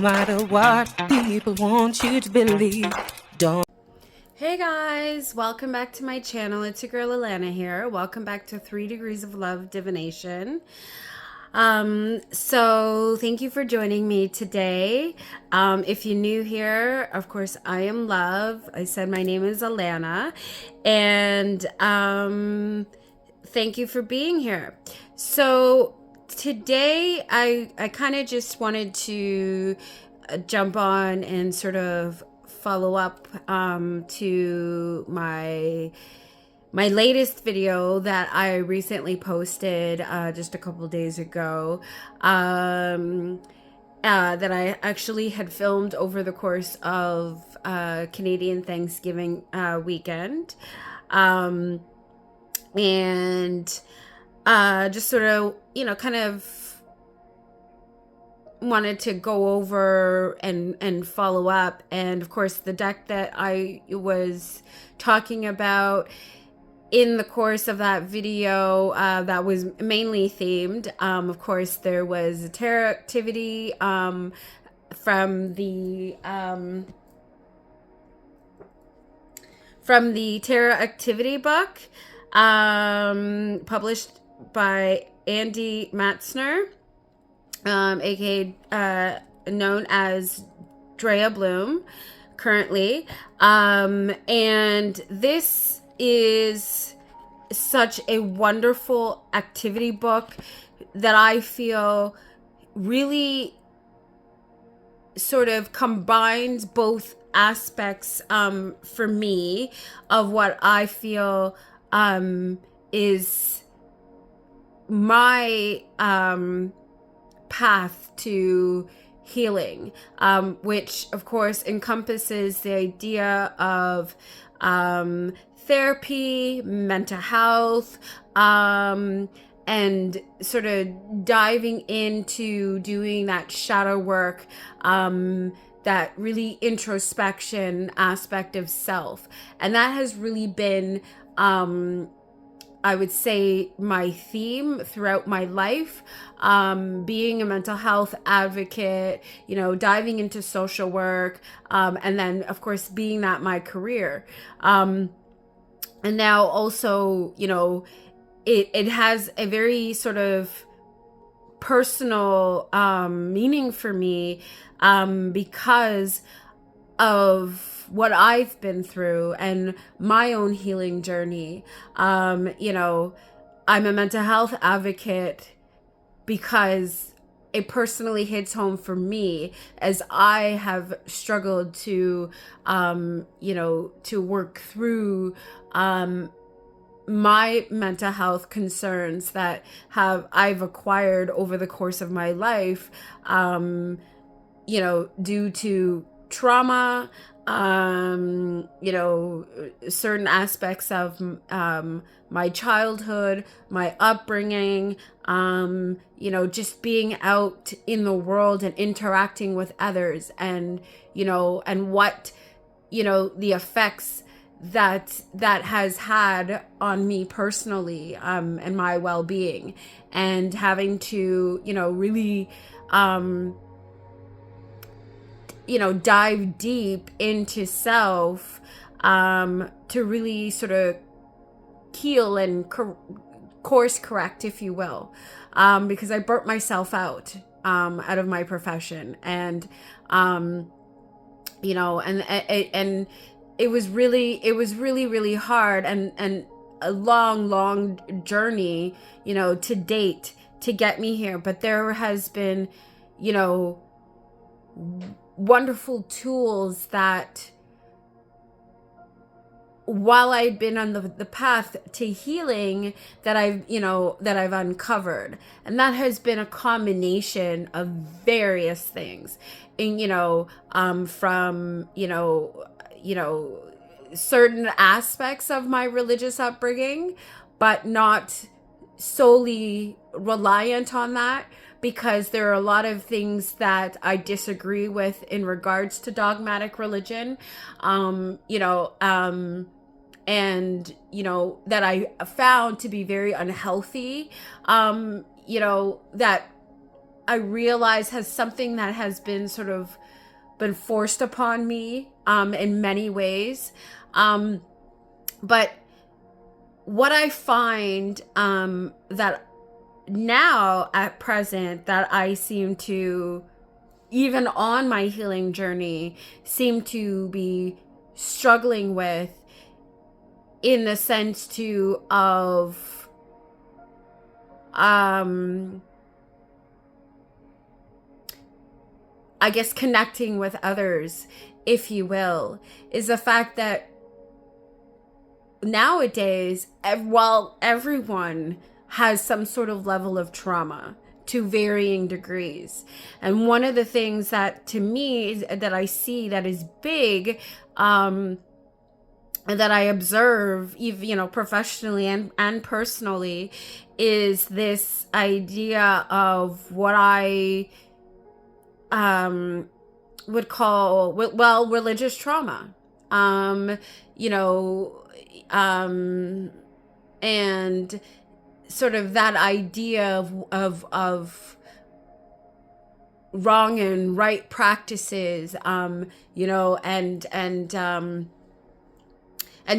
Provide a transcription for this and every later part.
matter what people want you to believe. Don't. Hey guys, welcome back to my channel. It's your girl Alana here. Welcome back to 3 Degrees of Love Divination. So thank you for joining me today. If you're new here, of course, I am Love. I said my name is Alana, and thank you for being here. So today I kind of just wanted to jump on and sort of follow up to my latest video that I recently posted just a couple days ago, that I actually had filmed over the course of Canadian Thanksgiving weekend, and just sort of, kind of wanted to go over and follow up. And of course, the deck that I was talking about in the course of that video, that was mainly themed. Of course, there was a tarot activity from the tarot activity book, published by Andy Matzner, aka known as Drea Bloom currently. And this is such a wonderful activity book that I feel really sort of combines both aspects for me of what I feel is my path to healing, which of course encompasses the idea of therapy, mental health, and sort of diving into doing that shadow work, that really introspection aspect of self. And that has really been, I would say, my theme throughout my life, being a mental health advocate, diving into social work, and then of course being that my career. And now also, it has a very sort of personal meaning for me, because of what I've been through and my own healing journey. I'm a mental health advocate because it personally hits home for me, as I have struggled to, to work through my mental health concerns that I've acquired over the course of my life, due to trauma, certain aspects of my childhood, my upbringing, just being out in the world and interacting with others, and what, the effects that has had on me personally, and my well-being, and having to, really, dive deep into self, to really sort of heal and course correct, if you will, because I burnt myself out of my profession, and and it was really hard, and a long journey, to date, to get me here. But there has been, wonderful tools that, while I'd been on the path to healing, that I've uncovered. And that has been a combination of various things. And, from, certain aspects of my religious upbringing, but not solely reliant on that, because there are a lot of things that I disagree with in regards to dogmatic religion, and that I found to be very unhealthy, that I realize has something that has been sort of been forced upon me in many ways. But what I find that now at present that I seem to, even on my healing journey, seem to be struggling with, in the sense too of I guess connecting with others, if you will, is the fact that nowadays, while everyone has some sort of level of trauma to varying degrees, and one of the things that to me is, that I see that is big, and that I observe, even professionally and personally, is this idea of what I would call, well, religious trauma, and sort of that idea of wrong and right practices, and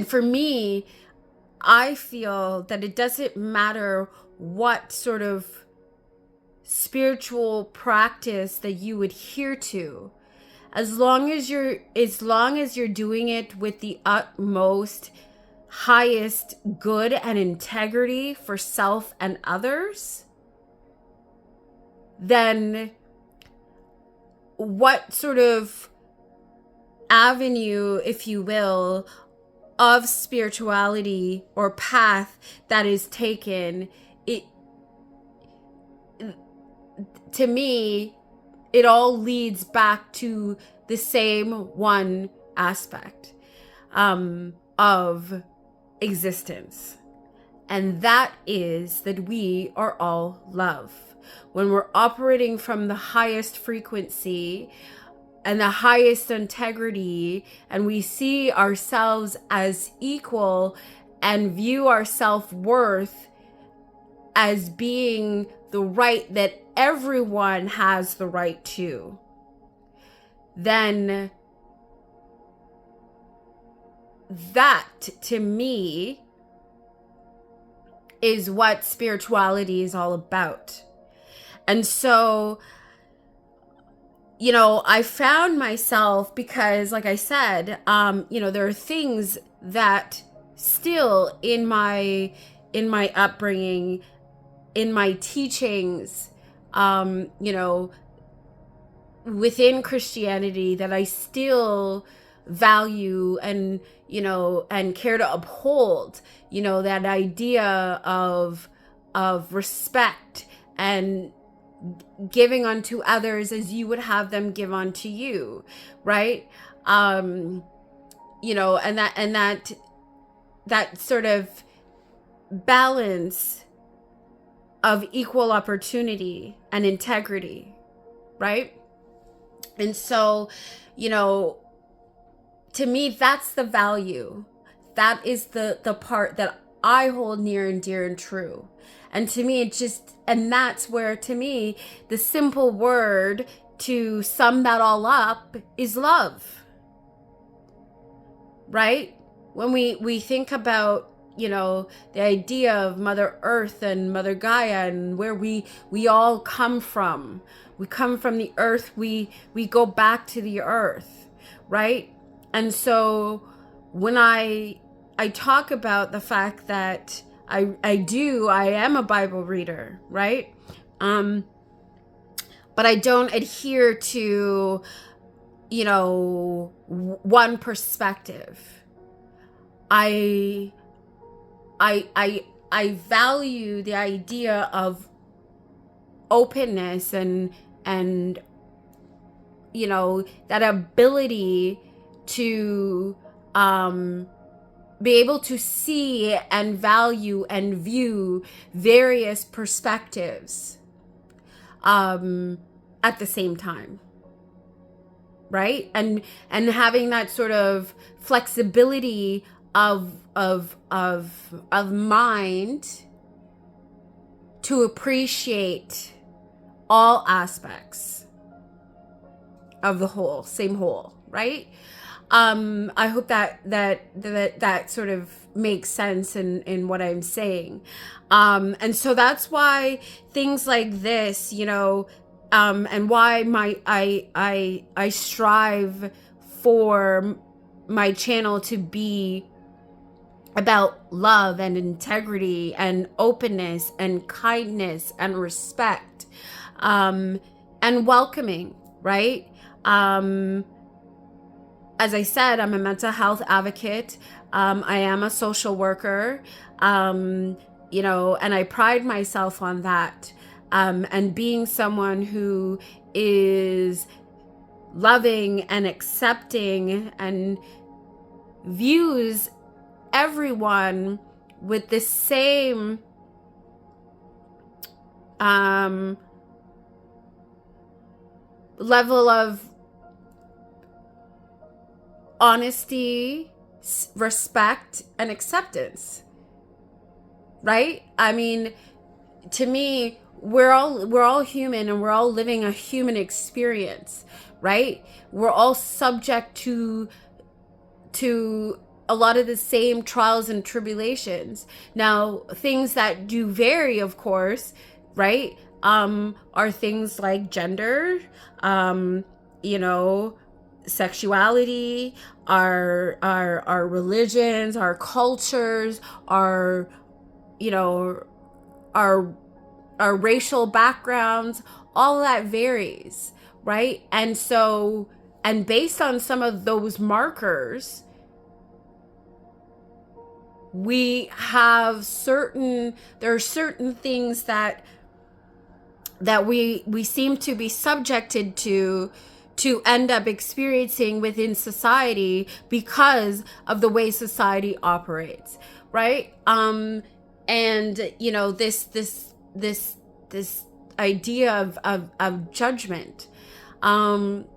for me, I feel that it doesn't matter what sort of spiritual practice that you adhere to, as long as you're doing it with the utmost highest good and integrity for self and others, then what sort of avenue, if you will, of spirituality or path that is taken, to me, it all leads back to the same one aspect of existence. And that is that we are all love. When we're operating from the highest frequency and the highest integrity, and we see ourselves as equal and view our self-worth as being the right that everyone has the right to, then that, to me, is what spirituality is all about. And so, I found myself, because like I said, there are things that still in my upbringing, in my teachings, within Christianity, that I still value and care to uphold, that idea of respect and giving unto others as you would have them give unto you, right? And that sort of balance of equal opportunity and integrity, right? And so, to me, that's the value. That is the part that I hold near and dear and true. And to me, and that's where, to me, the simple word to sum that all up is love, right? When we think about, the idea of Mother Earth and Mother Gaia and where we all come from. We come from the earth, we go back to the earth, right? And so when I talk about the fact that I am a Bible reader, right? But I don't adhere to, one perspective. I value the idea of openness and that ability to be able to see and value and view various perspectives at the same time, right? And having that sort of flexibility of mind to appreciate all aspects of the whole, same whole, right? I hope that sort of makes sense in what I'm saying. And so that's why things like this, and why I strive for my channel to be about love and integrity and openness and kindness and respect, and welcoming, right? As I said, I'm a mental health advocate. I am a social worker, and I pride myself on that. And being someone who is loving and accepting and views everyone with the same level of honesty, respect, and acceptance, right? I mean, to me, we're all human, and we're all living a human experience, right? We're all subject to a lot of the same trials and tribulations. Now, things that do vary, of course, right? Are things like gender, sexuality, our religions, our cultures, our racial backgrounds. All of that varies, right? And so, and based on some of those markers, we have there are certain things that we seem to be subjected to end up experiencing within society because of the way society operates, right? And this idea of judgment, and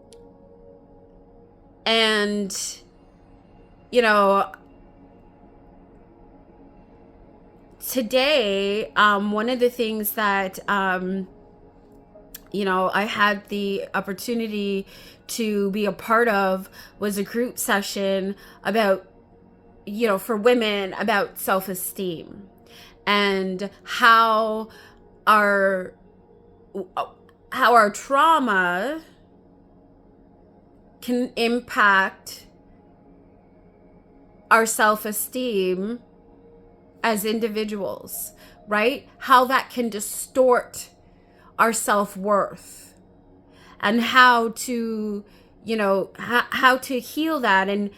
today, one of the things that I had the opportunity to be a part of was a group session about, for women, about self-esteem, and how our trauma can impact our self-esteem as individuals, right? How that can distort our self-worth, and how to how to heal that and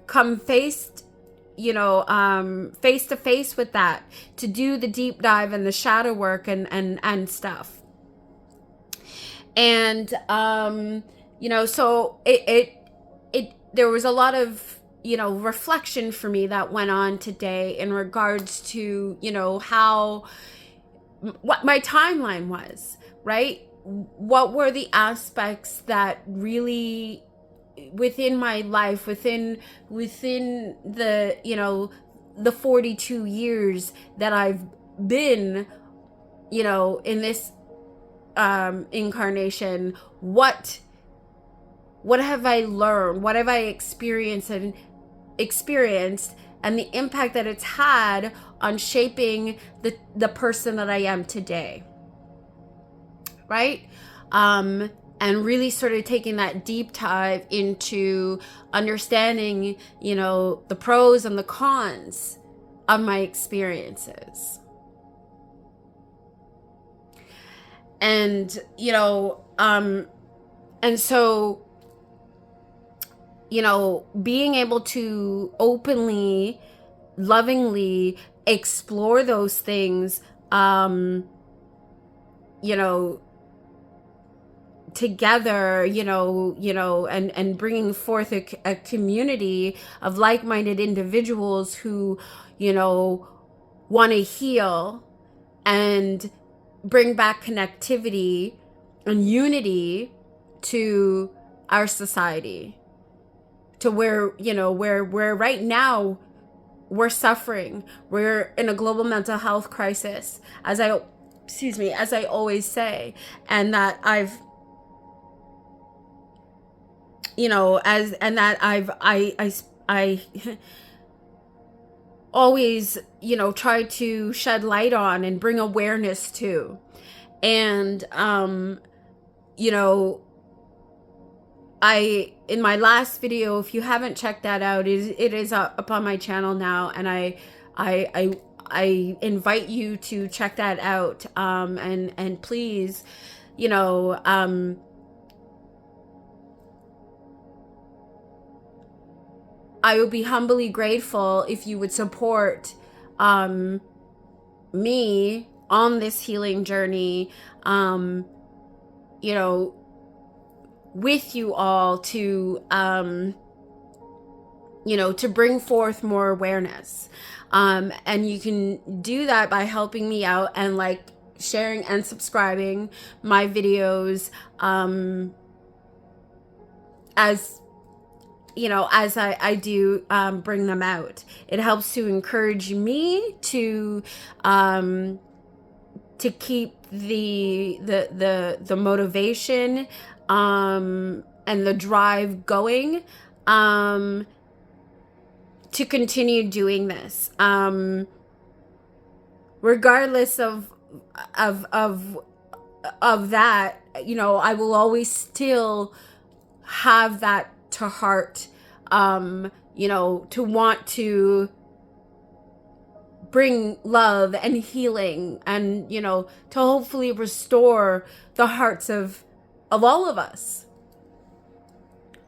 come face to face with that, to do the deep dive and the shadow work and stuff. And so it there was a lot of reflection for me that went on today in regards to how, what my timeline was, right? What were the aspects that really within my life, within the the 42 years that I've been in this incarnation, what have I learned, what have I experienced, and the impact that it's had on shaping the person that I am today, right? And really sort of taking that deep dive into understanding, the pros and the cons of my experiences. And, and so, being able to openly, lovingly explore those things, together, and bringing forth a community of like-minded individuals who, want to heal and bring back connectivity and unity to our society, to where right now we're suffering. We're in a global mental health crisis. As I excuse me, as I always say, and that I've, you know, as, and that I always, you know, try to shed light on and bring awareness to. And, you know, in my last video, if you haven't checked that out, it is up on my channel now, and I invite you to check that out. And please, you know, I would be humbly grateful if you would support me on this healing journey, you know, with you all to, you know, to bring forth more awareness. And you can do that by helping me out and like sharing and subscribing my videos, as you know, as I do bring them out. It helps to encourage me to keep the motivation and the drive going, to continue doing this, regardless of that. You know, I will always still have that to heart, you know, to want to bring love and healing, and, you know, to hopefully restore the hearts of all of us.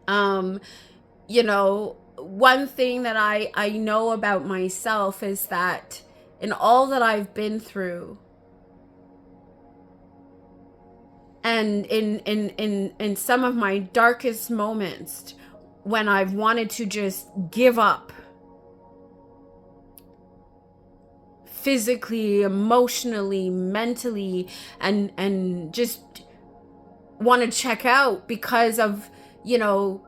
You know, one thing that I know about myself is that in all that I've been through, and in some of my darkest moments, when I've wanted to just give up, physically, emotionally, mentally, and just want to check out because of, you know,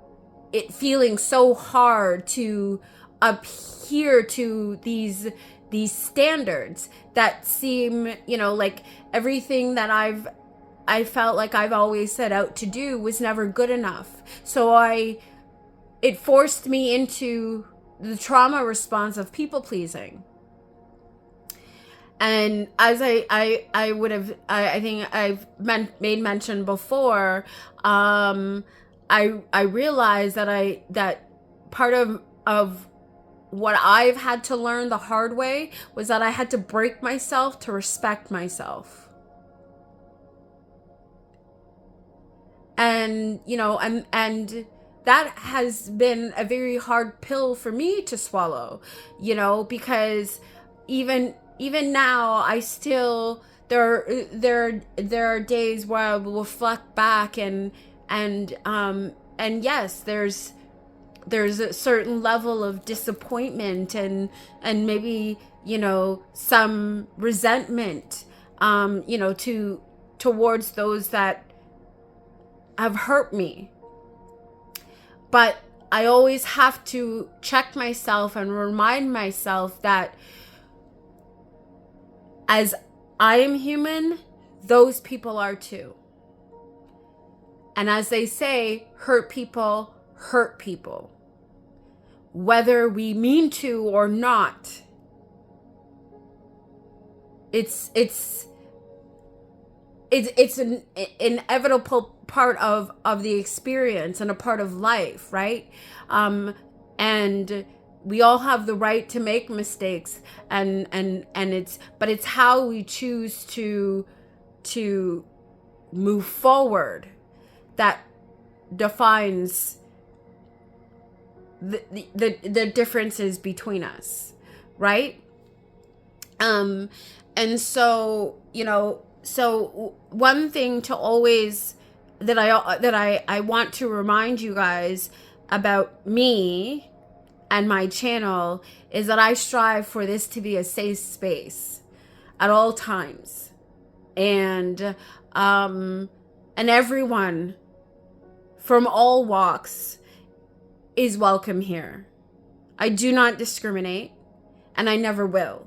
it feeling so hard to adhere to these standards that seem, you know, like everything that I felt like I've always set out to do was never good enough. So it forced me into the trauma response of people pleasing. And as I would have, I think I've made mention before, I realized that part of what I've had to learn the hard way was that I had to break myself to respect myself. And, you know, and that has been a very hard pill for me to swallow, you know, because even now I still, there are days where I will reflect back and yes, there's a certain level of disappointment and maybe, you know, some resentment, you know, towards those that have hurt me. But I always have to check myself and remind myself that as I am human, those people are too. And as they say, hurt people hurt people, whether we mean to or not. It's an inevitable part of the experience and a part of life, right? And we all have the right to make mistakes, and it's how we choose to move forward that defines the differences between us, right? And so, you know, so one thing to always that I want to remind you guys about me and my channel is that I strive for this to be a safe space at all times, and everyone from all walks is welcome here. I do not discriminate, and I never will.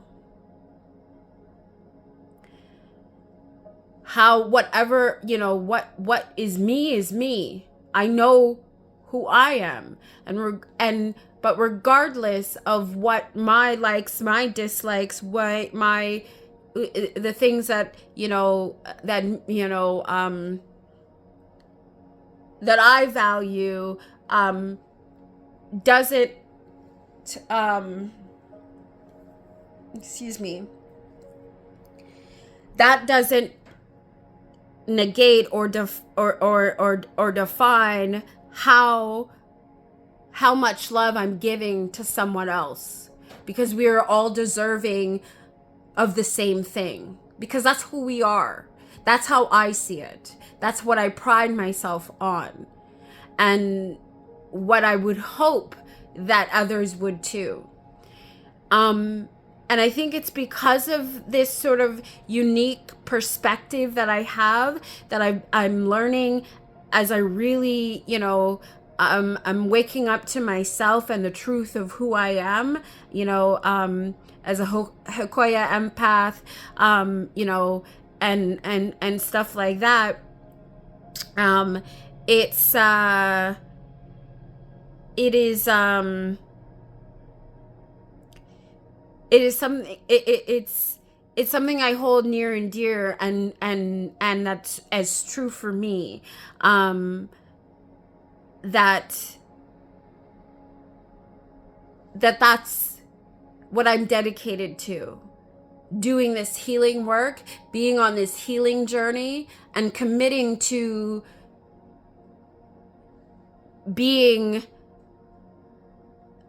how whatever, you know, what is me. I know who I am, but regardless of what my likes, my dislikes, what my the things that, you know, that I value, doesn't excuse me, that doesn't negate or define how much love I'm giving to someone else, because we are all deserving of the same thing, because that's who we are. That's how I see it. That's what I pride myself on, and what I would hope that others would too. And I think it's because of this sort of unique perspective that I have, that I'm learning as I really, you know, I'm waking up to myself and the truth of who I am, you know, as a Hakoya empath, you know, and stuff like that. It's it is something, it's something I hold near and dear, and that's as true for me, that's what I'm dedicated to, doing this healing work, being on this healing journey, and committing to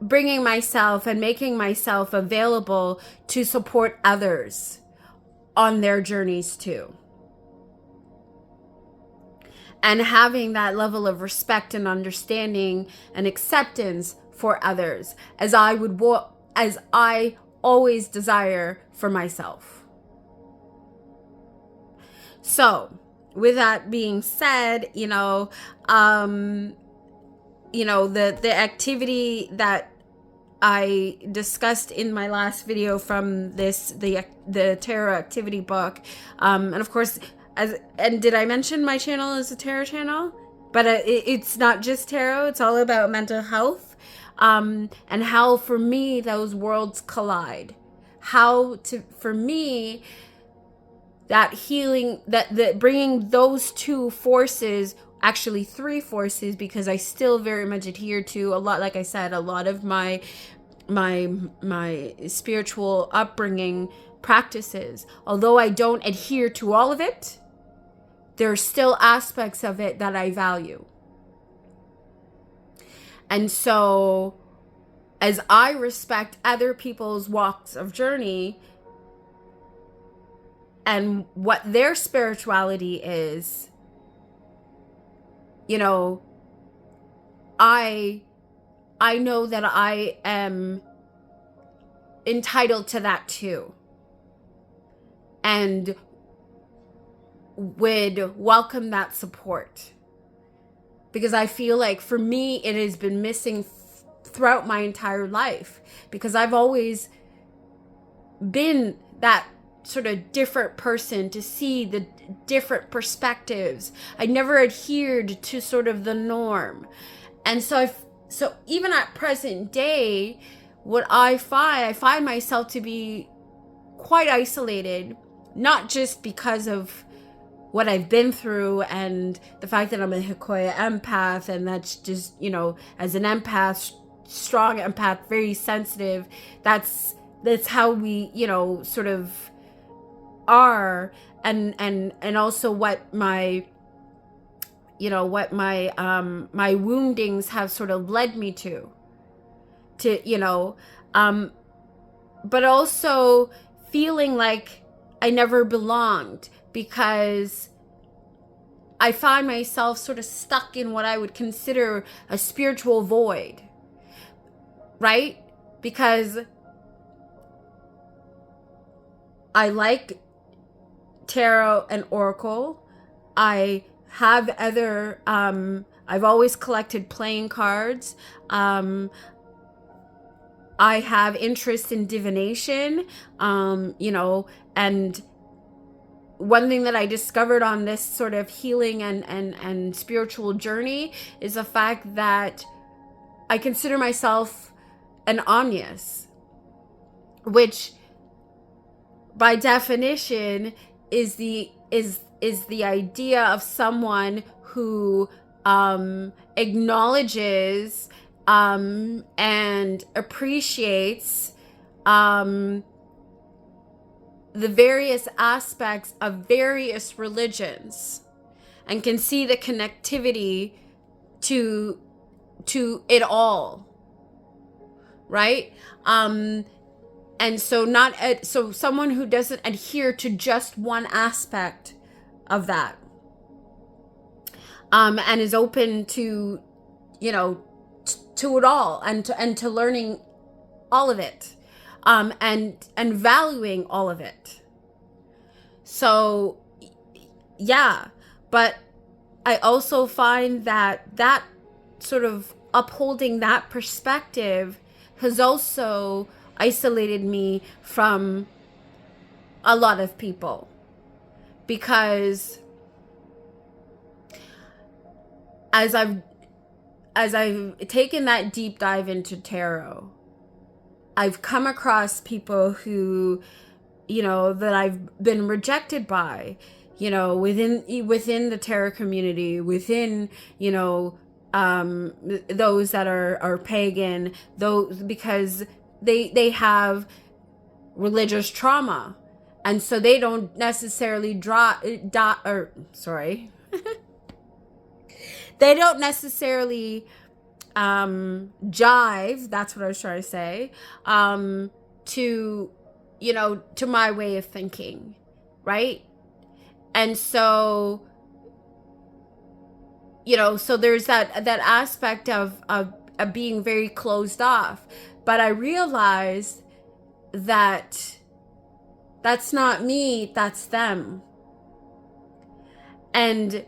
bringing myself and making myself available to support others on their journeys too. And having that level of respect and understanding and acceptance for others, as I always desire for myself. So, with that being said, you know, the activity that I discussed in my last video from the tarot activity book, and of course, did I mention my channel is a tarot channel? But it's not just tarot; it's all about mental health, and how for me those worlds collide. For me, that healing, that bringing those two forces. Actually 3 forces, because I still very much adhere to a lot, like I said, a lot of my spiritual upbringing practices. Although I don't adhere to all of it, there are still aspects of it that I value. And so, as I respect other people's walks of journey and what their spirituality is, you know, I know that I am entitled to that too, and would welcome that support, because I feel like for me it has been missing throughout my entire life, because I've always been that sort of different person to see the different perspectives. I never adhered to sort of the norm. And so even at present day, what I find myself to be quite isolated, not just because of what I've been through and the fact that I'm a Hakoya empath, and that's just, you know, as an empath, strong empath, very sensitive, that's how we, you know, sort of are, and also what my my woundings have sort of led me to you know, but also feeling like I never belonged, because I find myself sort of stuck in what I would consider a spiritual void, right? Because I like tarot and oracle. I have other, I've always collected playing cards. I have interest in divination, you know, and one thing that I discovered on this sort of healing and spiritual journey is the fact that I consider myself an omnius, which by definition is the idea of someone who acknowledges and appreciates the various aspects of various religions and can see the connectivity to it all, right? And so so someone who doesn't adhere to just one aspect of that, and is open to, to it all, and to learning all of it, and valuing all of it. So yeah, but I also find that sort of upholding that perspective has also isolated me from a lot of people, because as I've taken that deep dive into tarot, I've come across people who, that I've been rejected by, within the tarot community, within, those that are pagan, those, because they have religious trauma, and so they don't necessarily they don't necessarily jive, that's what I was trying to say, to my way of thinking, right? And so so there's that aspect of being very closed off. But I realized that that's not me, that's them. And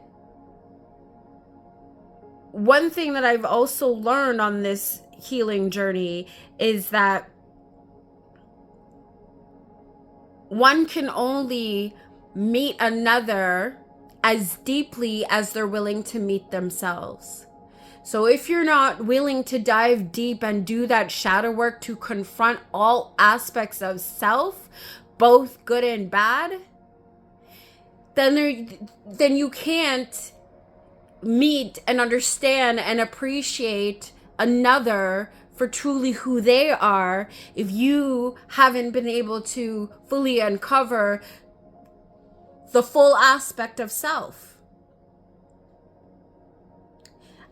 one thing that I've also learned on this healing journey is that one can only meet another as deeply as they're willing to meet themselves. So if you're not willing to dive deep and do that shadow work to confront all aspects of self, both good and bad, then you can't meet and understand and appreciate another for truly who they are, if you haven't been able to fully uncover the full aspect of self.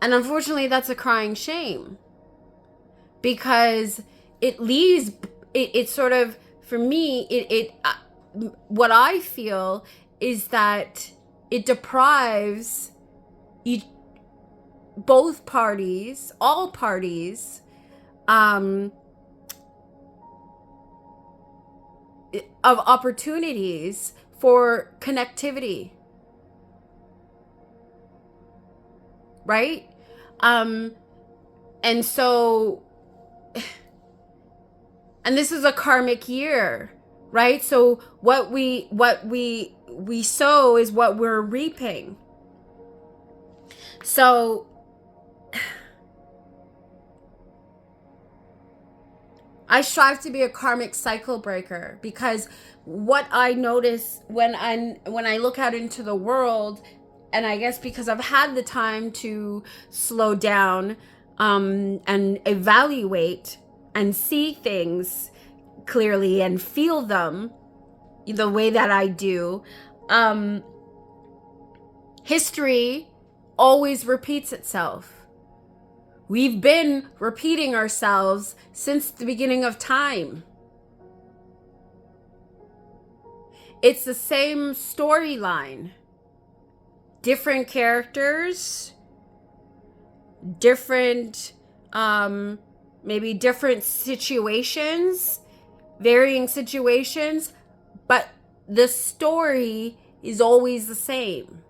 And unfortunately, that's a crying shame, because it leaves, it sort of, for me, what I feel is that it deprives both parties, all parties, of opportunities for connectivity, right? And so, and this is a karmic year, right? So what we sow is what we're reaping. So I strive to be a karmic cycle breaker, because what I notice when I look out into the world, and I guess because I've had the time to slow down and evaluate and see things clearly and feel them the way that I do, history always repeats itself. We've been repeating ourselves since the beginning of time. It's the same storyline. Different characters, different, maybe different situations, varying situations, but the story is always the same.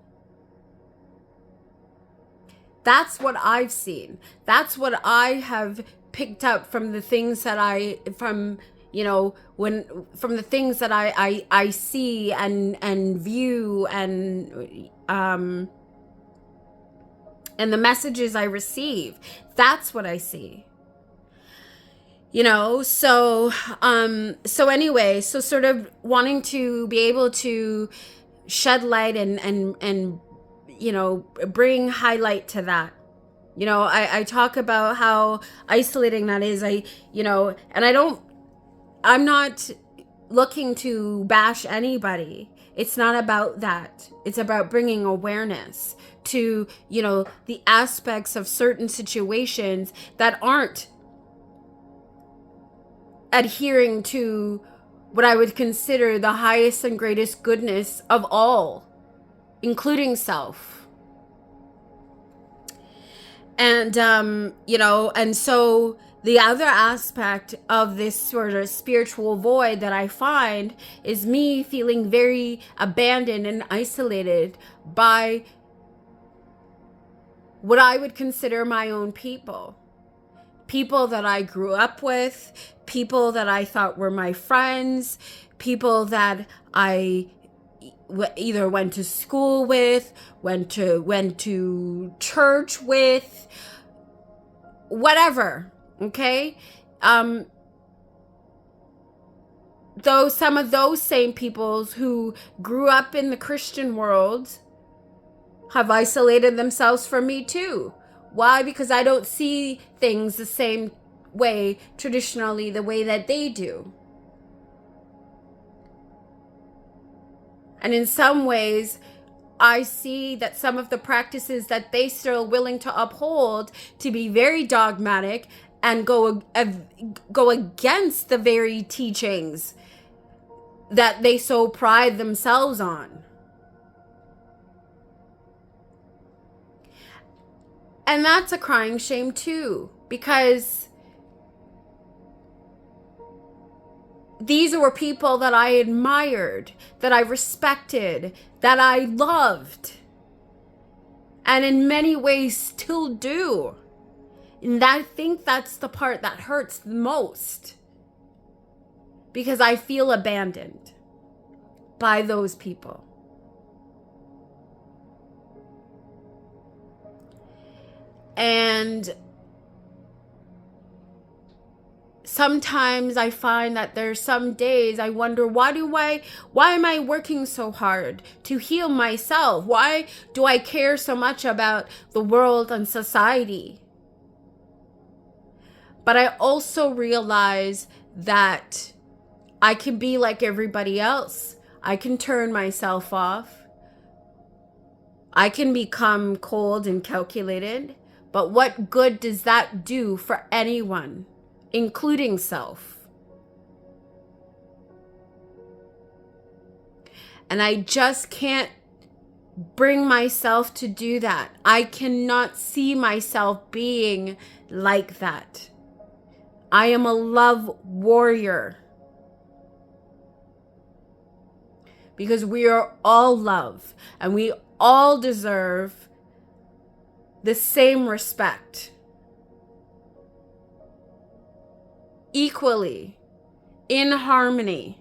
That's what I've seen. That's what I have picked up from the things that from when from the things that I see and view and the messages I receive, that's what I see. So anyway, so sort of wanting to be able to shed light and bring highlight to that. I talk about how isolating that is. I'm not looking to bash anybody. It's not about that. It's about bringing awareness to, the aspects of certain situations that aren't adhering to what I would consider the highest and greatest goodness of all, including self. And, and so the other aspect of this sort of spiritual void that I find is me feeling very abandoned and isolated by what I would consider my own people. People that I grew up with, people that I thought were my friends, people that I either went to school with, went to church with, whatever. Okay? Though some of those same people who grew up in the Christian world have isolated themselves from me too. Why? Because I don't see things the same way, traditionally, the way that they do. And in some ways, I see that some of the practices that they still willing to uphold to be very dogmatic and go against the very teachings that they so pride themselves on. And that's a crying shame too, because these were people that I admired, that I respected, that I loved, and in many ways still do. And I think that's the part that hurts the most, because I feel abandoned by those people. And sometimes I find that there's some days I wonder, why am I working so hard to heal myself? Why do I care so much about the world and society? But I also realize that I can be like everybody else. I can turn myself off. I can become cold and calculated. But what good does that do for anyone, including self? And I just can't bring myself to do that. I cannot see myself being like that. I am a love warrior. Because we are all love, and we all deserve the same respect. Equally, in harmony.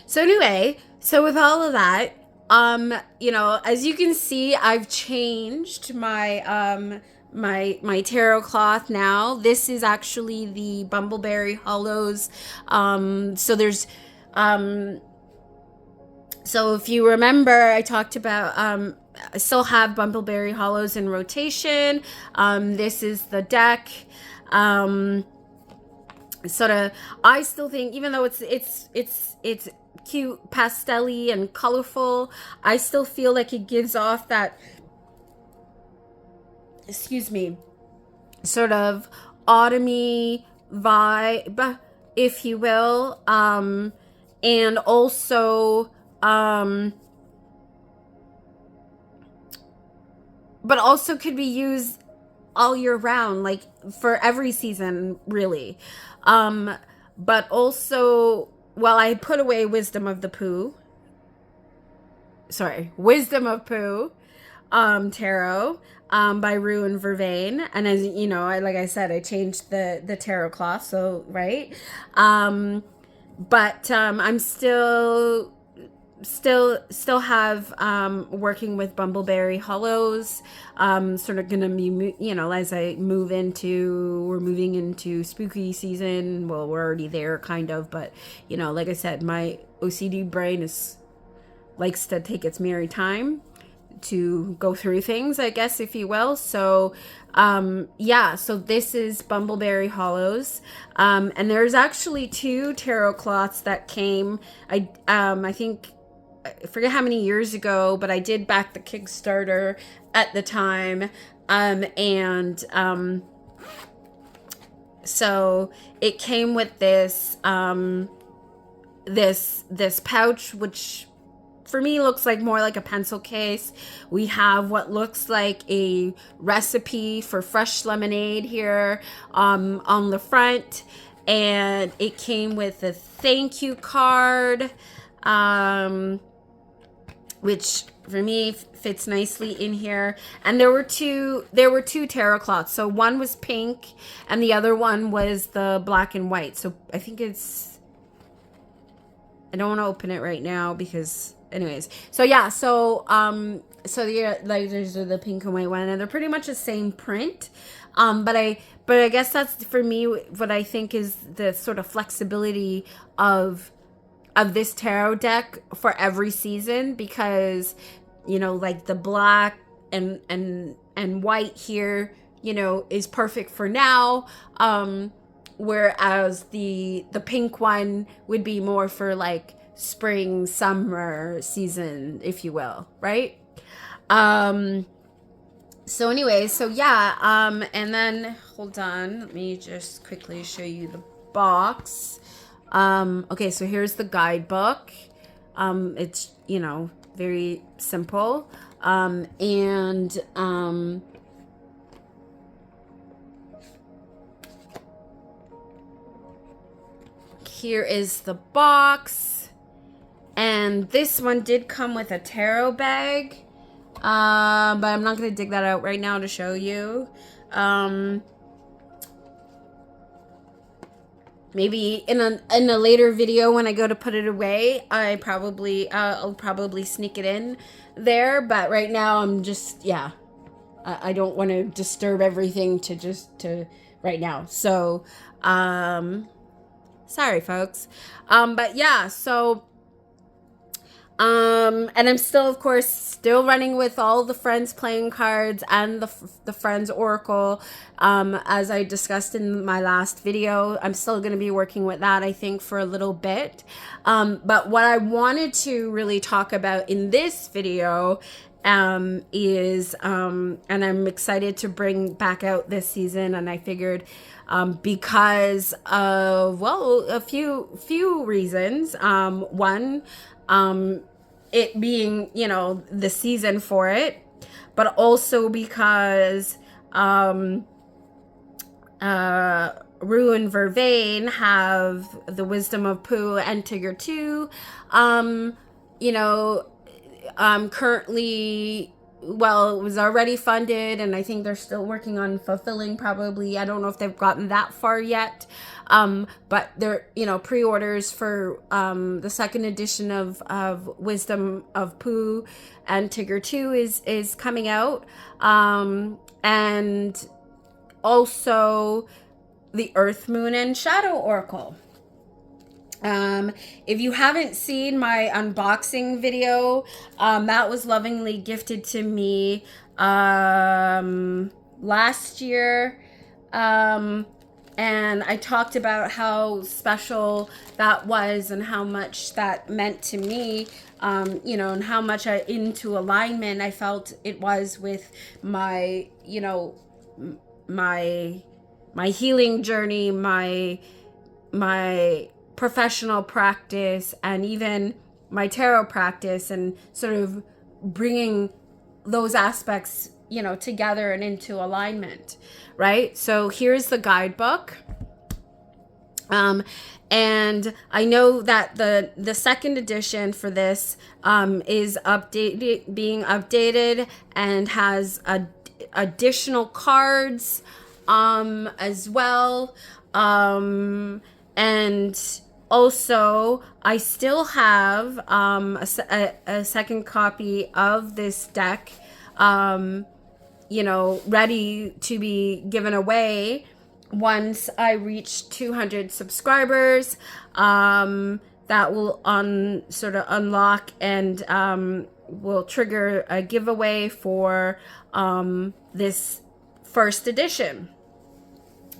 So anyway, so with all of that, as you can see, I've changed my my tarot cloth now. This is actually the Bumbleberry Hollows. So there's so if you remember, I talked about I still have Bumbleberry Hollows in rotation. This is the deck. Sort of, I still think, even though it's cute, pastel-y and colorful, I still feel like it gives off that, sort of autumny vibe, if you will, and also but also could be used all year round, like for every season, really. But also, well, I put away Wisdom of Pooh. tarot by Rue and Vervain. And as you know, like I said, I changed the tarot cloth, so right. But I'm still have working with Bumbleberry Hollows. Sort of gonna be, as we're moving into spooky season. Well, we're already there kind of, but like I said, my OCD brain likes to take its merry time to go through things, I guess, if you will. So so this is Bumbleberry Hollows, and there's actually 2 tarot cloths that came. I think, I forget how many years ago, but I did back the Kickstarter at the time, so it came with this this pouch, which for me looks like more like a pencil case. We have what looks like a recipe for fresh lemonade here on the front, and it came with a thank you card, which for me fits nicely in here. And there were two tarot cloths. So one was pink and the other one was the black and white. So I think I don't want to open it right now because anyways. So yeah, so these are the pink and white one, and they're pretty much the same print. But I guess that's for me what I think is the sort of flexibility of this tarot deck for every season, because like the black and white here is perfect for now, whereas the pink one would be more for like spring summer season, if you will, right? So anyways, so yeah, and then hold on, let me just quickly show you the box. Okay, so here's the guidebook. It's very simple, and here is the box. And this one did come with a tarot bag, but I'm not going to dig that out right now to show you. Maybe in a later video when I go to put it away, I'll probably sneak it in there. But right now I'm just, I don't want to disturb everything to right now. So, sorry folks. But yeah, so, and I'm still, of course, running with all the Friends playing cards and the Friends Oracle. As I discussed in my last video, I'm still going to be working with that, I think, for a little bit. But what I wanted to really talk about in this video is, and I'm excited to bring back out this season, and I figured because of, well, a few reasons. One, it being, the season for it, but also because Rue and Vervain have the Wisdom of Pooh and Tigger 2, currently, well, it was already funded, and I think they're still working on fulfilling, probably. I don't know if they've gotten that far yet. But they're, pre-orders for the second edition of Wisdom of Pooh and Tigger 2 is coming out. And also the Earth, Moon, and Shadow Oracle. If you haven't seen my unboxing video, that was lovingly gifted to me last year. And I talked about how special that was and how much that meant to me, and how much into alignment I felt it was with my, my healing journey, my professional practice, and even my tarot practice, and sort of bringing those aspects together and into alignment, right? So here's the guidebook. And I know that the second edition for this is being updated and has additional cards as well. And also, I still have a second copy of this deck, ready to be given away once I reach 200 subscribers. That will unlock and will trigger a giveaway for this first edition,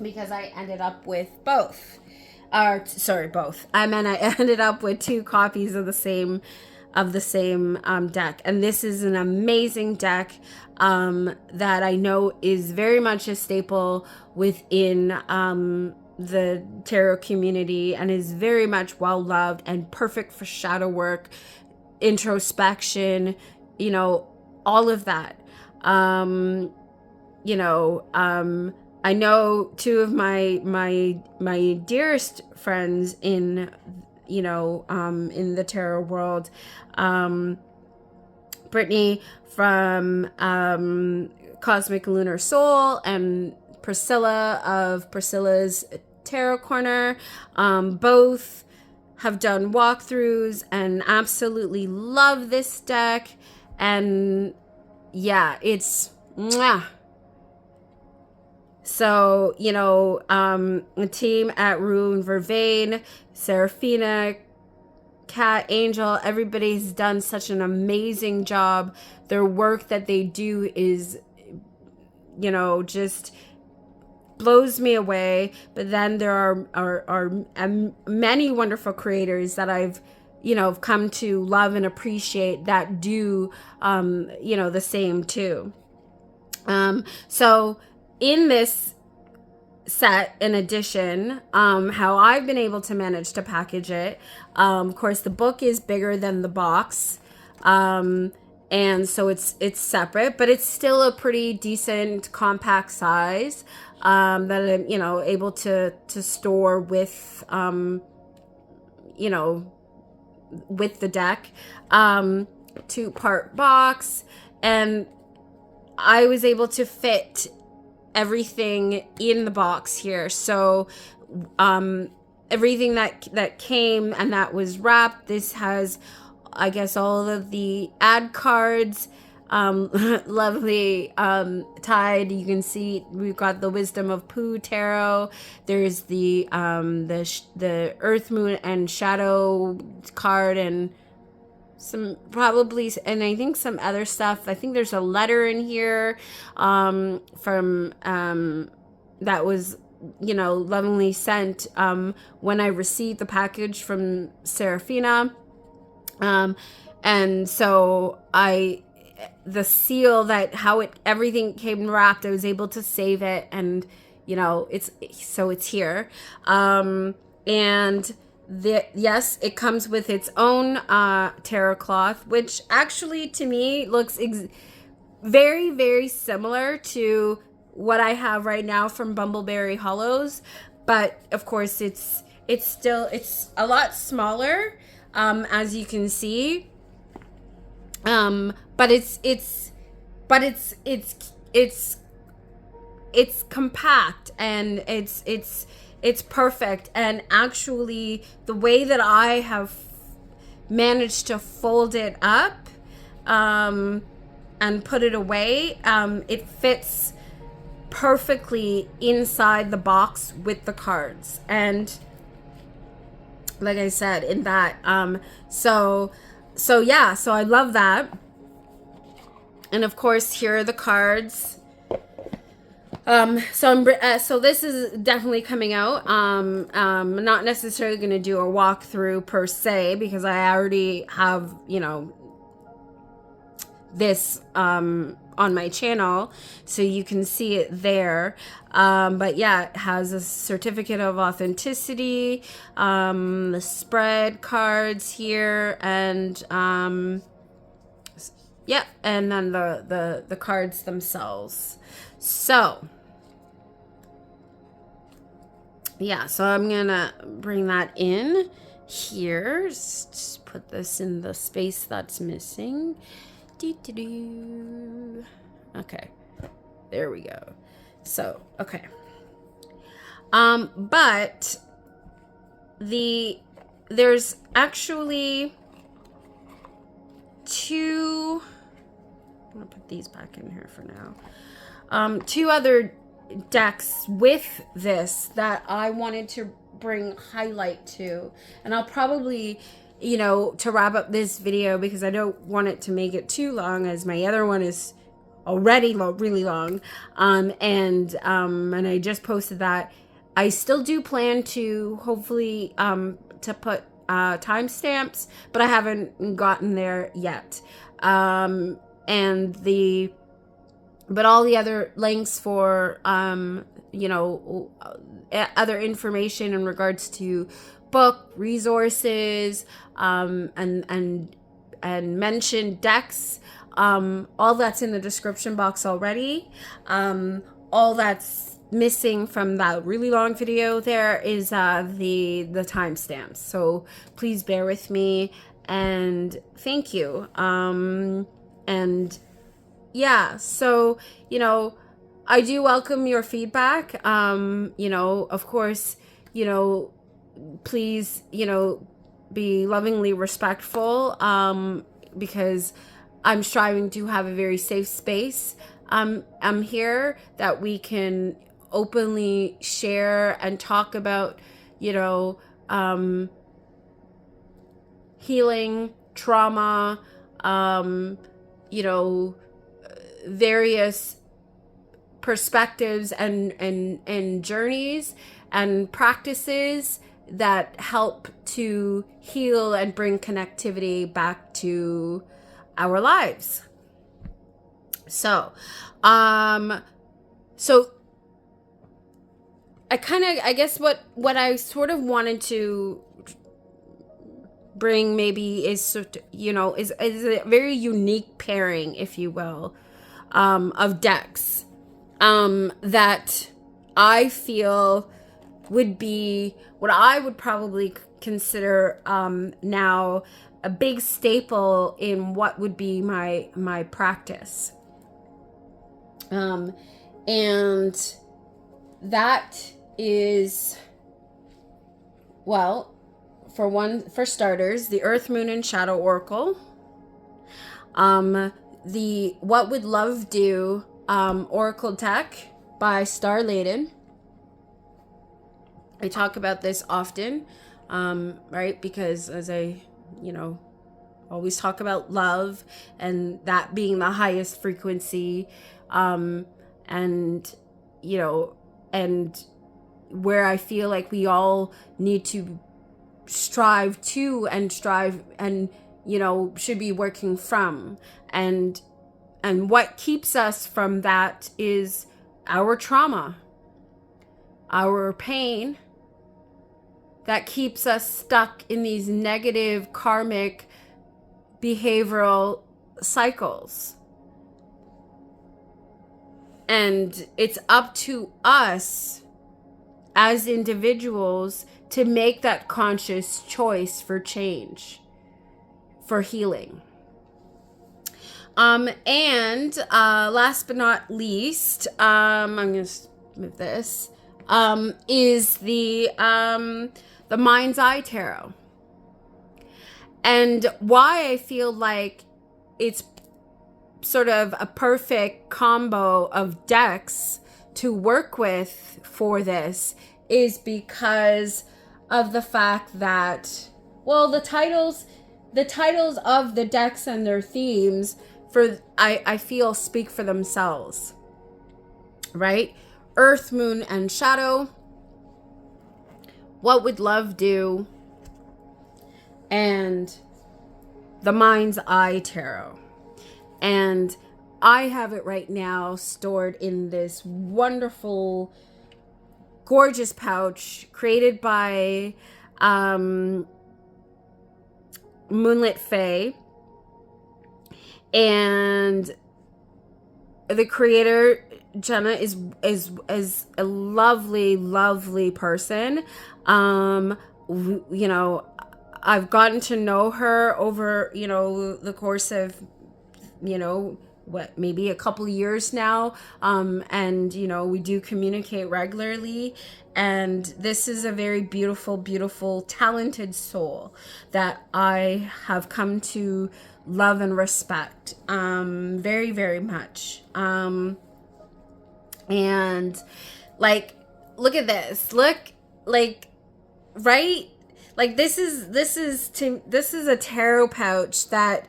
because I ended up with both. Both. I ended up with 2 copies of the same deck, and this is an amazing deck that I know is very much a staple within the tarot community, and is very much well loved and perfect for shadow work, introspection, all of that. I know 2 of my dearest friends in the tarot world, Brittany from Cosmic Lunar Soul, and Priscilla of Priscilla's Tarot Corner. Both have done walkthroughs and absolutely love this deck. And yeah, it's mwah. So, the team at Rune Vervain, Serafina, Cat, Angel, everybody's done such an amazing job. Their work that they do is, just blows me away. But then there are many wonderful creators that I've come to love and appreciate that do the same too. So in this set, in addition, how I've been able to manage to package it, of course the book is bigger than the box, and so it's separate, but it's still a pretty decent compact size that I'm able to store with with the deck. 2-part box, and I was able to fit everything in the box here. So everything that came and that was wrapped, this has, I guess, all of the ad cards, lovely tied. You can see we've got the Wisdom of Pooh tarot. There's the Earth, Moon, and Shadow card, and some probably, and I think some other stuff. I think there's a letter in here from that was lovingly sent when I received the package from Serafina, and so the seal, that how everything came wrapped, I was able to save it, and it's here, and yes, it comes with its own tarot cloth, which actually to me looks very, very similar to what I have right now from Bumbleberry Hollows, but of course it's a lot smaller, as you can see, but it's compact, and it's perfect. And actually the way that I have managed to fold it up and put it away, it fits perfectly inside the box with the cards, and like I said, in that so I love that. And of course here are the cards. So this is definitely coming out. Not necessarily going to do a walkthrough per se, because I already have, this on my channel, so you can see it there. But yeah, it has a certificate of authenticity, the spread cards here, and yeah, and then the cards themselves. So yeah, so I'm gonna bring that in here. Just put this in the space that's missing. Doo-doo-doo. Okay, there we go. So, okay. But there's actually two. I'm gonna put these back in here for now. Two other decks with this that I wanted to bring highlight to, and I'll probably, to wrap up this video, because I don't want it to make it too long, as my other one is already really long, and I just posted that. I still do plan to hopefully to put timestamps, but I haven't gotten there yet. But all the other links for other information in regards to book resources, and mentioned decks, all that's in the description box already. All that's missing from that really long video there is the timestamps. So please bear with me, and thank you. And yeah, so I do welcome your feedback. Of course, please, be lovingly respectful, because I'm striving to have a very safe space. I'm here that we can openly share and talk about, healing, trauma, various perspectives and journeys and practices that help to heal and bring connectivity back to our lives. So I guess what I sort of wanted to bring maybe is a very unique pairing, if you will, of decks, that I feel would be what I would probably consider now a big staple in what would be my practice. And that is, well, for starters, the Earth, Moon, and Shadow Oracle. The What Would Love Do Oracle deck by Star Laden. I talk about this often, right? Because as I, always talk about love and that being the highest frequency, and where I feel like we all need to strive and should be working from, and what keeps us from that is our trauma, our pain, that keeps us stuck in these negative karmic behavioral cycles. And it's up to us as individuals to make that conscious choice for change, for healing. And last but not least, I'm going to move this, is the Mind's Eye Tarot. And why I feel like it's sort of a perfect combo of decks to work with for this is because of the fact that, well, the titles of the decks and their themes I feel speak for themselves, right? Earth, Moon, and Shadow. What Would Love Do? And the Mind's Eye Tarot. And I have it right now stored in this wonderful, gorgeous pouch created by Moonlit Fae. And the creator Jenna is a lovely, lovely person. You know, I've gotten to know her over, you know, the course of, you know, what, maybe a couple years now. And, you know, we do communicate regularly. And this is a very beautiful, beautiful, talented soul that I have come to love and respect very, very much. And like, look at this. Look, like, right? Like this is a tarot pouch that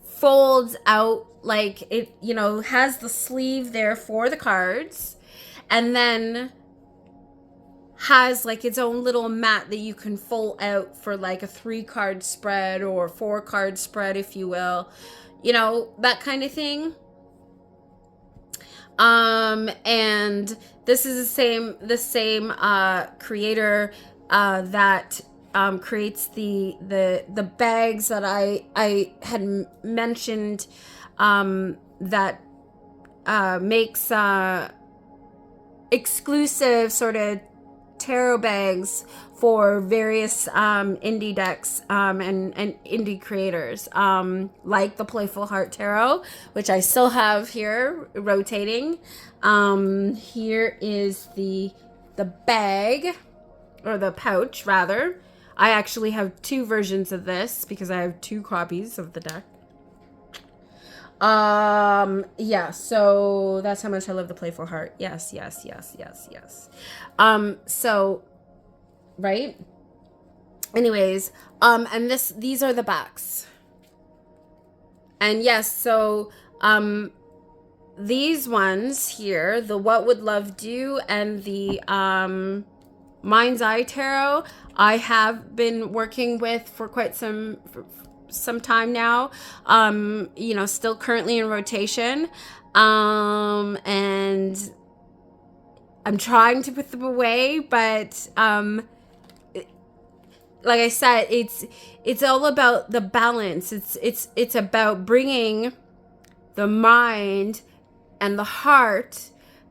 folds out, like it, you know, has the sleeve there for the cards, and then has like its own little mat that you can fold out for like a 3-card spread or 4-card spread, if you will, you know, that kind of thing. And this is the same creator that creates the bags that I had mentioned, that makes exclusive sort of tarot bags for various indie decks and indie creators, like the Playful Heart Tarot, which I still have here rotating. Here is the bag, or the pouch rather. I actually have 2 versions of this because I have 2 copies of the deck. Yeah, so that's how much I love the Playful Heart. Yes. So, right? Anyways, and these are the backs. And yes, so, these ones here, the What Would Love Do and the, Mind's Eye Tarot, I have been working with for quite some time now, you know, still currently in rotation, and I'm trying to put them away, but like I said, it's all about the balance. It's about bringing the mind and the heart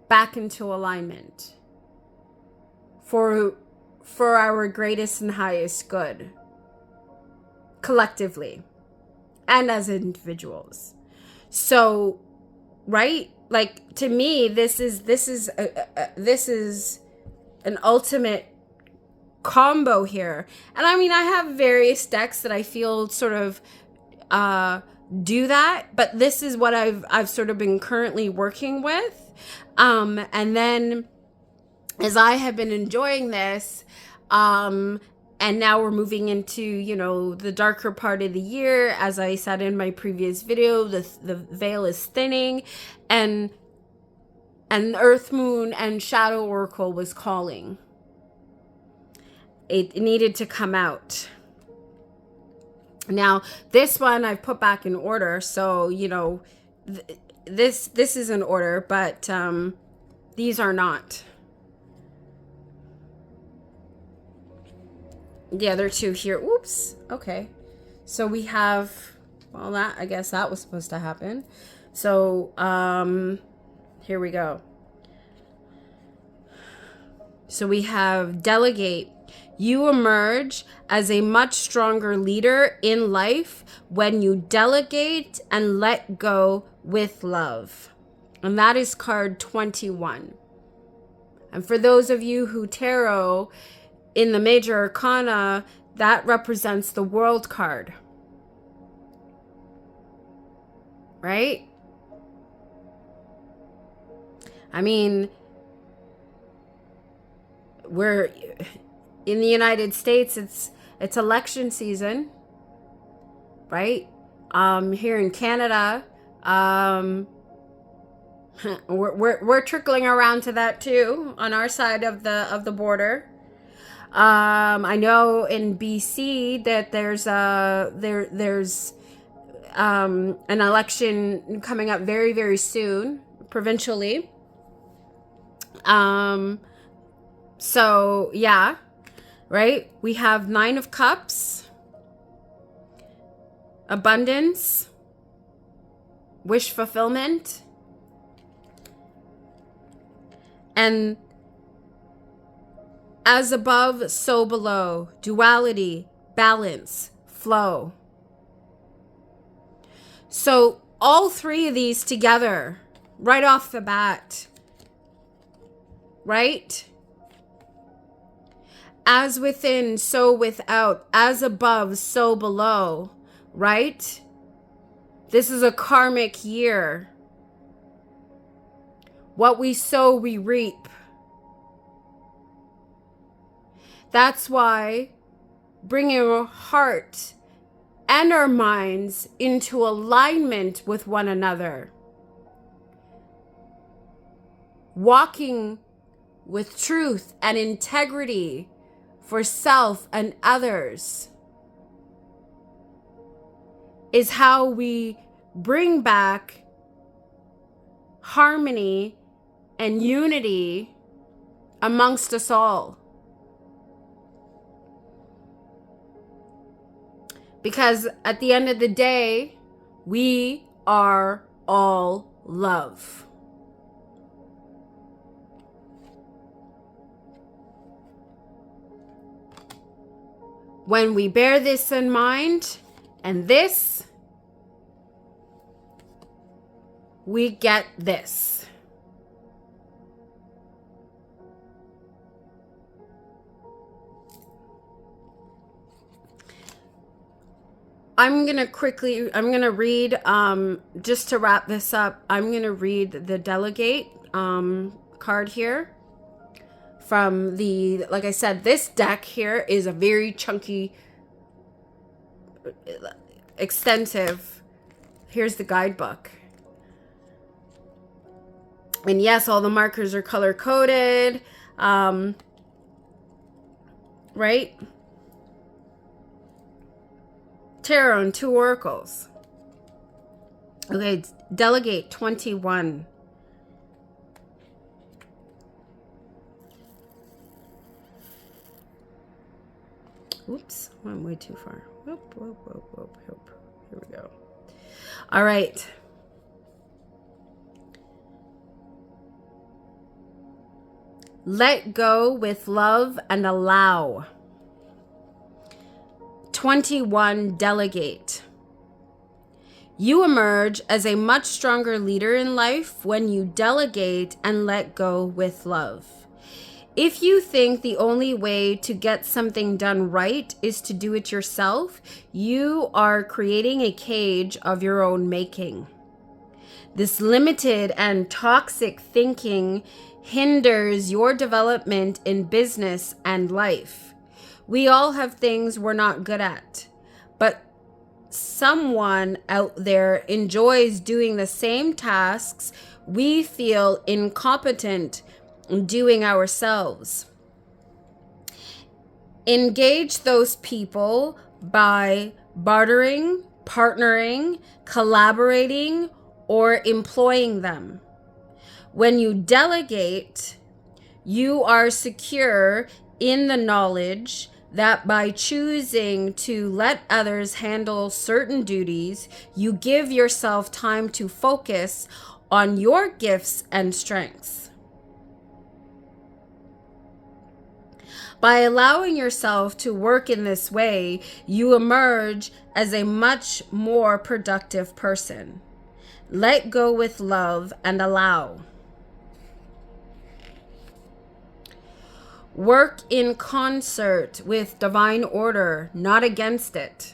back into alignment for our greatest and highest good, collectively and as individuals. So, right? Like, to me, this is an ultimate combo here. And I mean, I have various decks that I feel sort of do that, but this is what I've sort of been currently working with. And then as I have been enjoying this, and now we're moving into, you know, the darker part of the year. As I said in my previous video, the veil is thinning, and Earth, Moon, and Shadow Oracle was calling. It needed to come out. Now, this one I've put back in order, so, you know, this is in order, but these are not. The other 2 here. Oops. Okay. So we have, well, that, I guess that was supposed to happen. So, here we go. So we have Delegate. You emerge as a much stronger leader in life when you delegate and let go with love. And that is card 21. And for those of you who tarot in the major arcana, that represents the World card. Right? I mean, we're in the United States, it's election season, right? Here in Canada, we're trickling around to that too on our side of the border. I know in BC that there's an election coming up very, very soon, provincially. So yeah, right? We have 9 of Cups, abundance, wish fulfillment, And as above, so below. Duality, balance, flow. So all three of these together, right off the bat, right? As within, so without. As above, so below, right? This is a karmic year. What we sow, we reap. That's why bringing our heart and our minds into alignment with one another, walking with truth and integrity for self and others, is how we bring back harmony and unity amongst us all. Because at the end of the day, we are all love. When we bear this in mind and this, we get this. I'm going to read, just to wrap this up, I'm going to read the delegate card here from the, like I said, this deck here is a very chunky, extensive. Here's the guidebook. And yes, all the markers are color coded, right? Tarot and 2 oracles. Okay, delegate 21. Oops, went way too far. Whoop, whoop, whoop, whoop, whoop. Here we go. All right. Let go with love and allow. 21, delegate. You emerge as a much stronger leader in life when you delegate and let go with love. If you think the only way to get something done right is to do it yourself, you are creating a cage of your own making. This limited and toxic thinking hinders your development in business and life. We all have things we're not good at, but someone out there enjoys doing the same tasks we feel incompetent doing ourselves. Engage those people by bartering, partnering, collaborating, or employing them. When you delegate, you are secure in the knowledge that by choosing to let others handle certain duties, you give yourself time to focus on your gifts and strengths. By allowing yourself to work in this way, you emerge as a much more productive person. Let go with love and allow. Work in concert with divine order, not against it.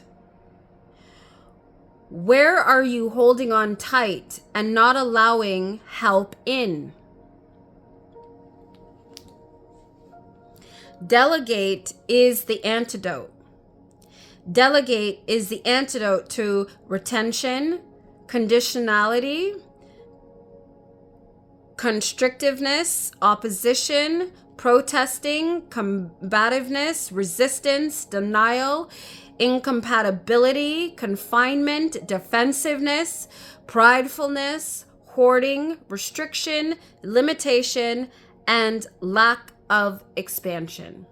Where are you holding on tight and not allowing help in? Delegate is the antidote. Delegate is the antidote to retention, conditionality, constrictiveness, opposition, protesting, combativeness, resistance, denial, incompatibility, confinement, defensiveness, pridefulness, hoarding, restriction, limitation, and lack of expansion.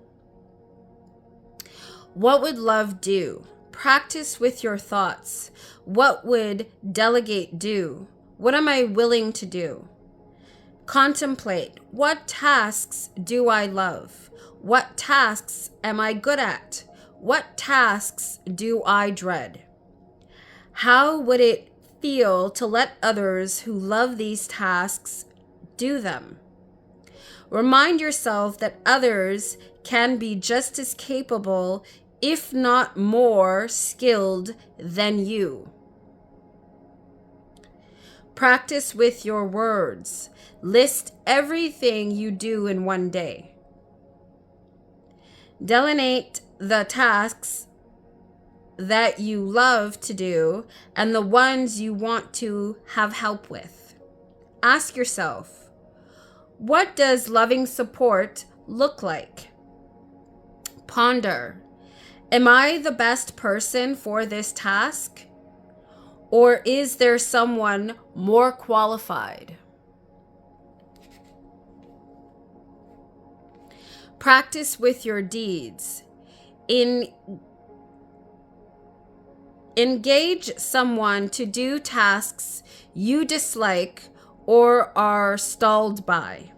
What would love do? Practice with your thoughts. What would delegate do? What am I willing to do? Contemplate, what tasks do I love? What tasks am I good at? What tasks do I dread? How would it feel to let others who love these tasks do them? Remind yourself that others can be just as capable, if not more skilled than you. Practice with your words. List everything you do in one day. Delineate the tasks that you love to do and the ones you want to have help with. Ask yourself, what does loving support look like? Ponder, am I the best person for this task? Or is there someone more qualified? Practice with your deeds. Engage someone to do tasks you dislike or are stalled by.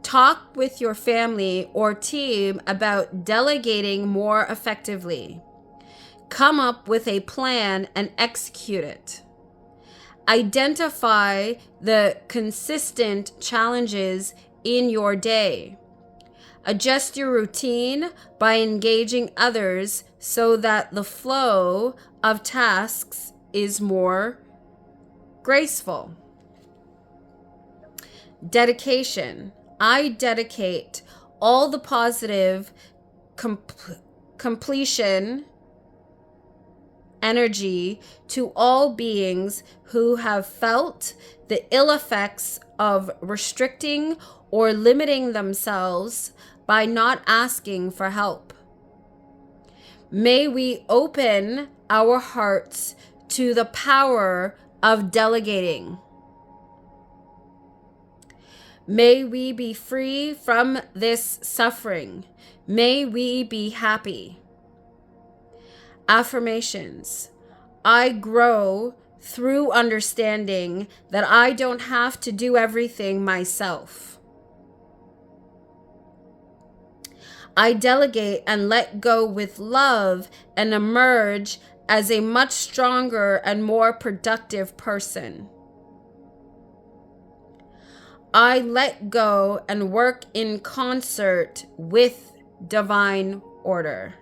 Talk with your family or team about delegating more effectively. Come up with a plan and execute it. Identify the consistent challenges in your day. Adjust your routine by engaging others so that the flow of tasks is more graceful. Dedication. I dedicate all the positive completion energy to all beings who have felt the ill effects of restricting or limiting themselves by not asking for help. May we open our hearts to the power of delegating. May we be free from this suffering. May we be happy. Affirmations. I grow through understanding that I don't have to do everything myself. I delegate and let go with love and emerge as a much stronger and more productive person. I let go and work in concert with divine order.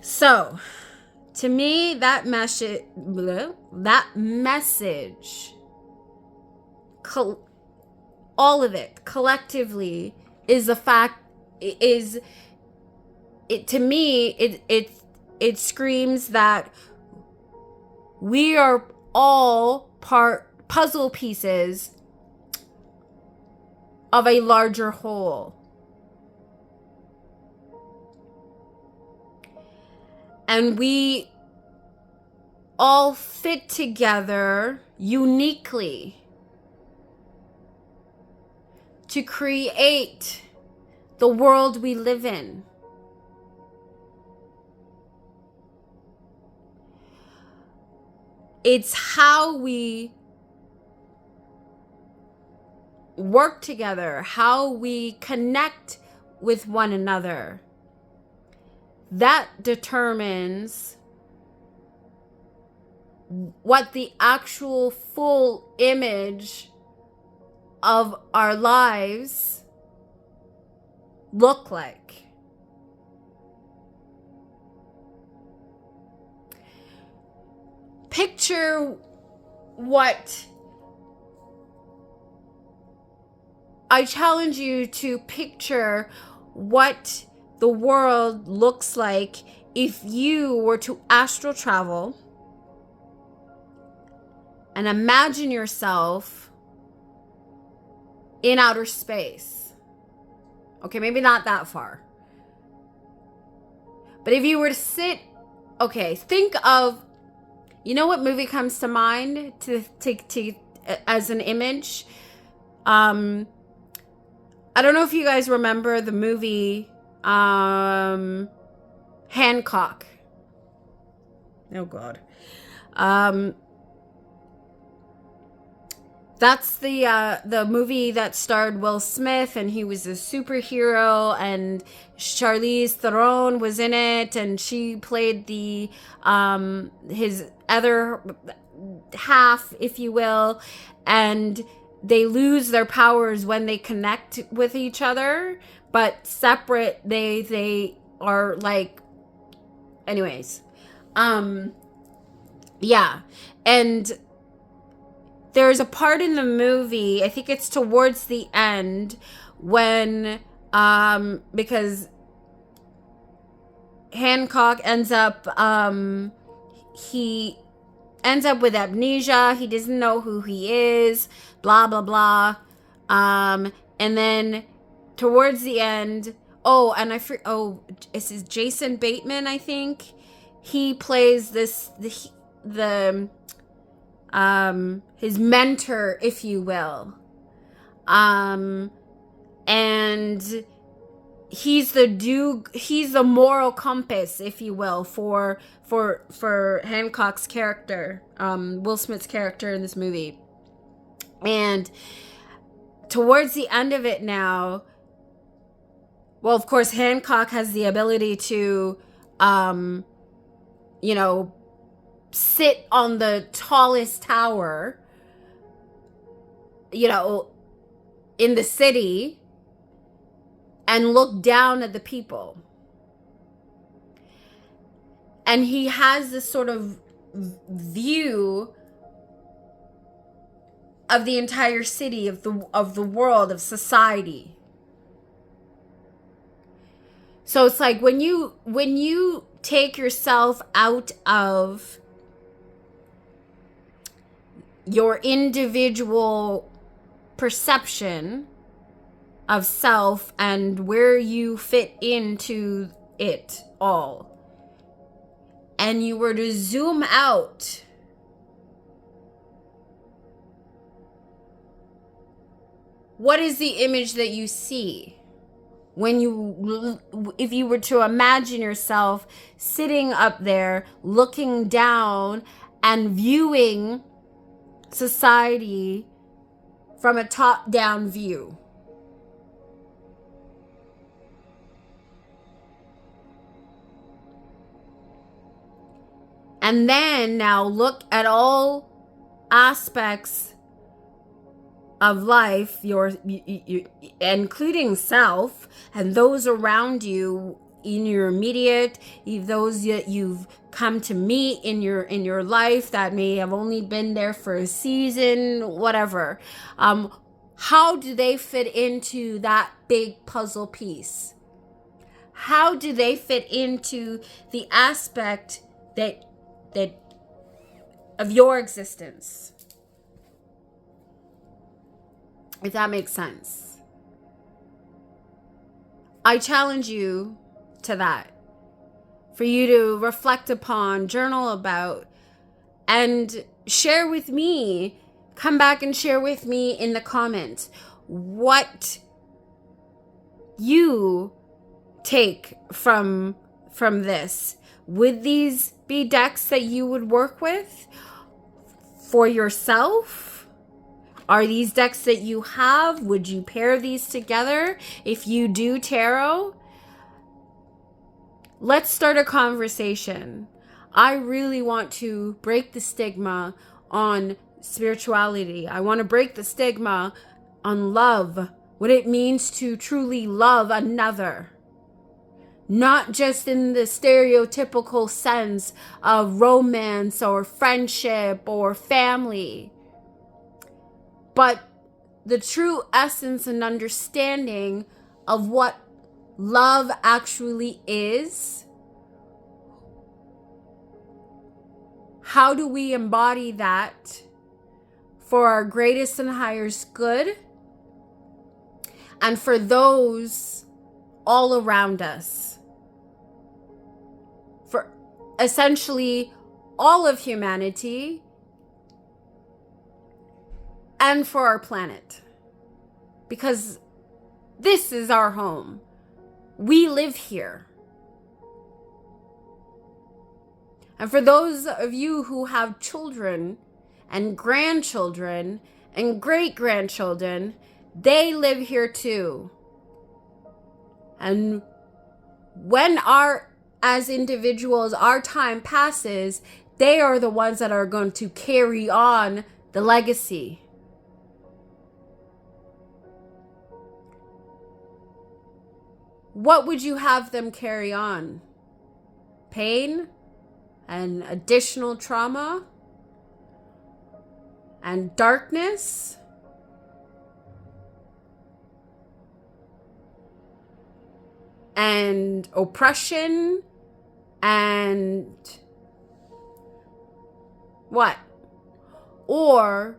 So, to me, that message, all of it collectively is the fact, is it to me, it screams that we are all puzzle pieces of a larger whole. And we all fit together uniquely to create the world we live in. It's how we work together, how we connect with one another. That determines what the actual full image of our lives look like. Picture what I challenge you to picture what the world looks like if you were to astral travel and imagine yourself in outer space. Okay, maybe not that far. But if you were to sit, okay, think of, you know what movie comes to mind to as an image? I don't know if you guys remember the movie Hancock. Oh God. That's the movie that starred Will Smith, and he was a superhero, and Charlize Theron was in it, and she played the his other half, if you will, and they lose their powers when they connect with each other, but separate they are like, anyways. Yeah. And there's a part in the movie, I think it's towards the end, when because Hancock ends up he ends up with amnesia, he doesn't know who he is, blah blah blah. And then towards the end, this is Jason Bateman, I think. He plays the his mentor, if you will. And he's the moral compass, if you will, for Hancock's character, Will Smith's character in this movie. And towards the end of it now, well, of course, Hancock has the ability to, sit on the tallest tower, in the city and look down at the people. And he has this sort of view of the entire city, of the world, of society. So it's like when you take yourself out of your individual perception of self and where you fit into it all, and you were to zoom out, what is the image that you see? If you were to imagine yourself sitting up there looking down and viewing society from a top-down view. And then now look at all aspects of life, your including self and those around you in your immediate, those that you've come to meet in your life that may have only been there for a season, whatever. How do they fit into that big puzzle piece? How do they fit into the aspect that of your existence? If that makes sense. I challenge you to that. For you to reflect upon, journal about, and share with me. Come back and share with me in the comments what you take from this. Would these be decks that you would work with for yourself? Are these decks that you have? Would you pair these together if you do tarot? Let's start a conversation. I really want to break the stigma on spirituality. I want to break the stigma on love, what it means to truly love another. Not just in the stereotypical sense of romance or friendship or family, but the true essence and understanding of what love actually is. How do we embody that for our greatest and highest good and for those all around us? For essentially all of humanity and for our planet. Because this is our home. We live here. And for those of you who have children and grandchildren and great-grandchildren, they live here too. And when as individuals, our time passes, they are the ones that are going to carry on the legacy. What would you have them carry on? Pain and additional trauma and darkness? And oppression and what? Or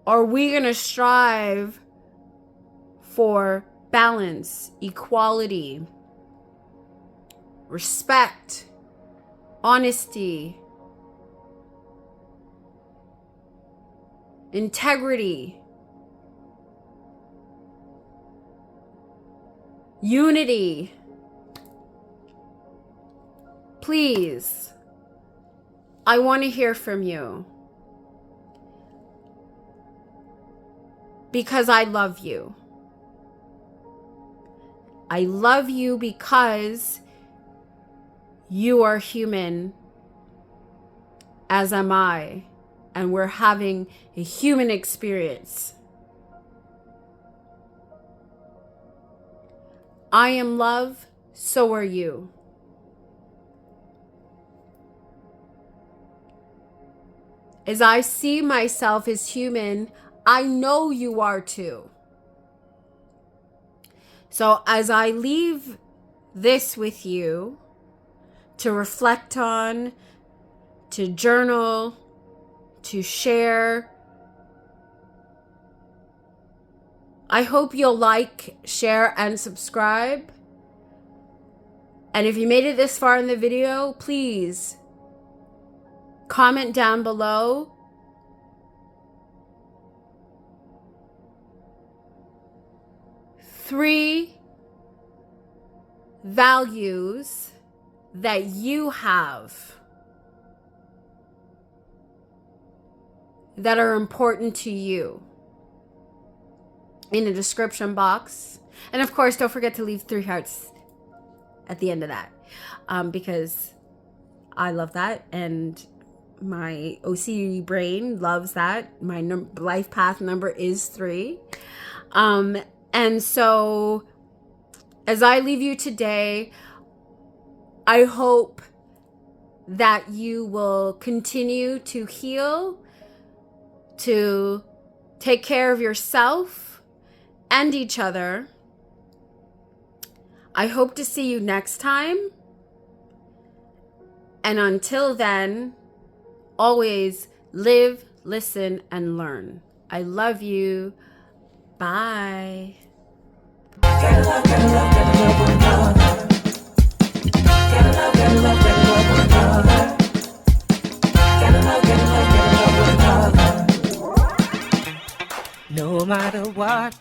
are we going to strive for balance, equality, respect, honesty, integrity, unity? Please, I want to hear from you. Because I love you. I love you because you are human, as am I, and we're having a human experience. I am love, so are you. As I see myself as human, I know you are too. So as I leave this with you to reflect on, to journal, to share, I hope you'll like, share, and subscribe. And if you made it this far in the video, please comment down below. Three values that you have that are important to you in the description box. And of course, don't forget to leave 3 hearts at the end of that, because I love that, and my OC brain loves that. My life path number is 3. And so as I leave you today, I hope that you will continue to heal, to take care of yourself and each other. I hope to see you next time. And until then, always live, listen, and learn. I love you. Bye. Gotta love, gotta love, gotta love one another. Gotta love, gotta love, gotta love one another. Gotta love, gotta love, gotta love one another. No matter what.